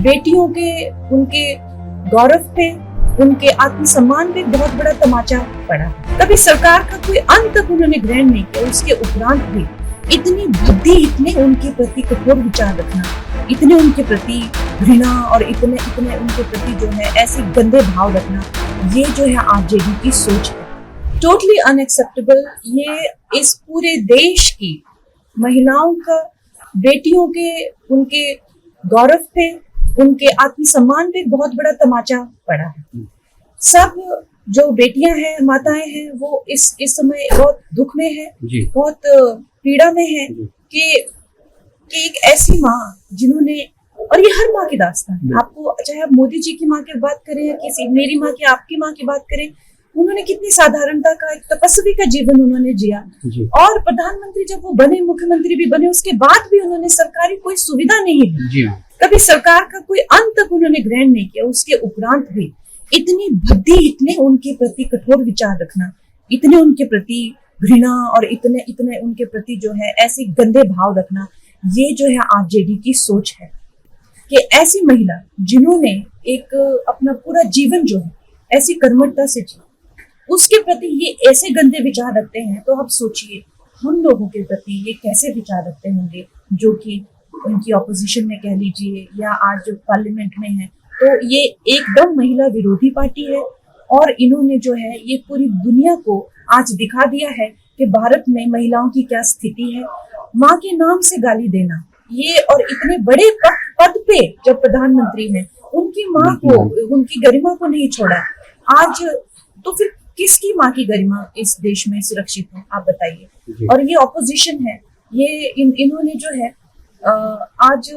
बेटियों के उनके गौरव पे, उनके आत्मसम्मान पे बहुत बड़ा तमाचा पड़ा। कभी सरकार का कोई अंत तक उन्होंने ग्रहण नहीं किया। उसके उपरांत भी इतनी बुद्धि, इतने उनके प्रति कठोर विचार रखना, इतने उनके प्रति घृणा और इतने उनके प्रति जो है ऐसे गंदे भाव रखना, ये जो है आरजेडी की सोच है। Totally unacceptable. ये इस पूरे देश की महिलाओं का, बेटियों के उनके गौरव पे, उनके आत्मसम्मान पे बहुत बड़ा तमाचा पड़ा है। सब जो बेटियां हैं, माताएं हैं, वो इस समय बहुत दुख में है, बहुत पीड़ा में है कि एक ऐसी माँ जिन्होंने, और ये हर माँ की दास्तान है, आपको चाहे आप मोदी जी की माँ की बात करें या किसी मेरी माँ की, आपकी माँ की बात करें, उन्होंने कितनी साधारणता का, एक तपस्वी का जीवन उन्होंने जिया। और प्रधानमंत्री जब वो बने, मुख्यमंत्री भी बने, उसके बाद भी उन्होंने सरकारी कोई सुविधा नहीं दी। कभी सरकार का कोई अंत तक उन्होंने ग्रहण नहीं किया। उसके उपरांत भी इतनी बुद्धि, इतने उनके प्रति कठोर विचार रखना, इतने उनके प्रति घृणा और इतने उनके प्रति जो है ऐसे गंदे भाव रखना, ये जो है आरजेडी की सोच है कि ऐसी महिला जिन्होंने एक अपना पूरा जीवन जो है ऐसी कर्मठता से जी, उसके प्रति ये ऐसे गंदे विचार रखते हैं। तो अब सोचिए हम लोगों के प्रति ये कैसे विचार रखते होंगे, जो कि उनकी ऑपोजिशन में कह लीजिए या आज जो पार्लियामेंट में है। तो ये एकदम महिला विरोधी पार्टी है और इन्होंने जो है ये पूरी दुनिया को आज दिखा दिया है कि भारत में महिलाओं की क्या स्थिति है। माँ के नाम से गाली देना, ये, और इतने बड़े पद पे जब प्रधानमंत्री हैं, उनकी माँ को, उनकी गरिमा को नहीं छोड़ा आज, तो फिर किसकी माँ की गरिमा इस देश में सुरक्षित है, आप बताइए। और ये ऑपोजिशन है, ये इन्होंने जो है आज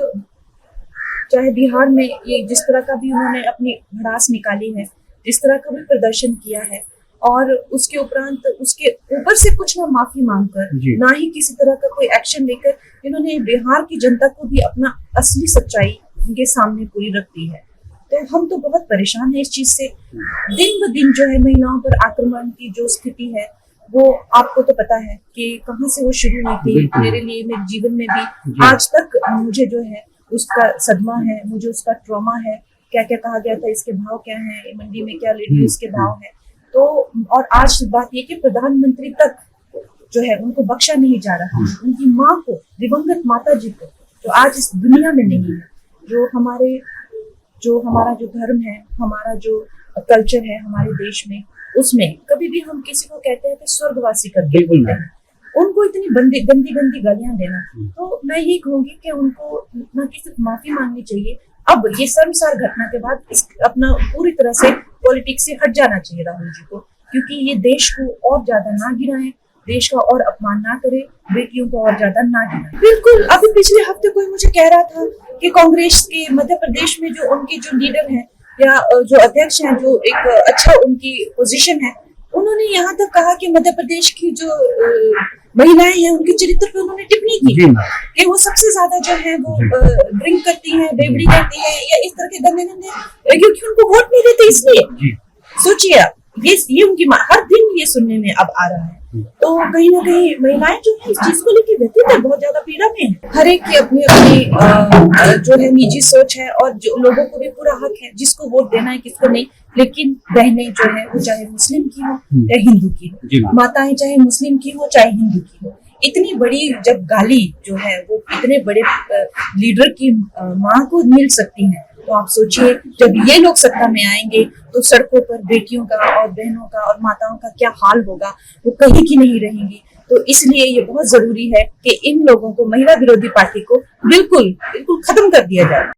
चाहे बिहार में ये जिस तरह का भी उन्होंने अपनी भड़ास निकाली है, जिस तरह का भी प्रदर्शन किया है, और उसके उपरांत उसके ऊपर से कुछ ना माफी मांगकर, ना ही किसी तरह का कोई एक्शन लेकर, इन्होंने बिहार की जनता को भी अपना असली सच्चाई उनके सामने पूरी रख दी है। तो हम तो बहुत परेशान है इस चीज से। दिन ब दिन जो है महिलाओं पर आक्रमण की जो स्थिति है, वो आपको तो पता है कि कहाँ से वो शुरू हुई थी। मेरे लिए, मेरे जीवन में भी आज तक मुझे जो है उसका सदमा है, मुझे उसका ट्रॉमा है। क्या क्या कहा गया था, इसके भाव क्या हैं, मंडी में क्या लेडी उसके भाव है। तो और आज बात ये कि प्रधानमंत्री तक जो है उनको बख्शा नहीं जा रहा, उनकी माँ को, दिवंगत माता जी को, जो आज इस दुनिया में नहीं है, जो हमारा जो धर्म है, हमारा जो कल्चर है हमारे देश में, उसमें कभी भी हम किसी को कहते हैं कि स्वर्गवासी करके बोलते हैं, उनको इतनी गंदी गालियां देना। तो मैं ये कहूंगी कि उनको न कि सिर्फ माफी मांगनी चाहिए, अब ये शर्मसार घटना के बाद अपना पूरी तरह से पॉलिटिक्स से हट जाना चाहिए राहुल जी को, क्योंकि ये देश को और ज्यादा ना गिराए, देश का और अपमान ना करे, बेटियों को और ज्यादा ना गिराए। बिल्कुल, अभी पिछले हफ्ते कोई मुझे कह रहा था कि कांग्रेस के मध्य प्रदेश में जो उनके जो लीडर हैं या जो अध्यक्ष हैं, जो एक अच्छा उनकी पोजीशन है, उन्होंने यहाँ तक कहा कि मध्य प्रदेश की जो महिलाएं हैं उनके चरित्र पे उन्होंने टिप्पणी की कि वो सबसे ज्यादा जो है वो ड्रिंक करती हैं, बेवड़ी करती हैं, या इस तरह के गंदे, क्योंकि उनको वोट नहीं देते इसलिए। सोचिए आप, ये उनकी हर दिन ये सुनने में अब आ रहा है। तो कहीं ना कहीं महिलाएं जो है इस चीज को लेकर व्यथित है, बहुत ज्यादा पीड़ा में है। हर एक की अपनी अपनी जो है निजी सोच है, और जो लोगों को भी पूरा हक है जिसको वोट देना है, किसको नहीं। लेकिन बहनें जो है वो चाहे मुस्लिम की हो या हिंदू की हो, माताएं चाहे मुस्लिम की हो चाहे हिंदू की हो, इतनी बड़ी जब गाली जो है वो इतने बड़े लीडर की माँ को मिल सकती है, तो आप सोचिए जब ये लोग सत्ता में आएंगे तो सड़कों पर बेटियों का और बहनों का और माताओं का क्या हाल होगा, वो कहीं की नहीं रहेंगी। तो इसलिए ये बहुत जरूरी है कि इन लोगों को, महिला विरोधी पार्टी को बिल्कुल खत्म कर दिया जाए।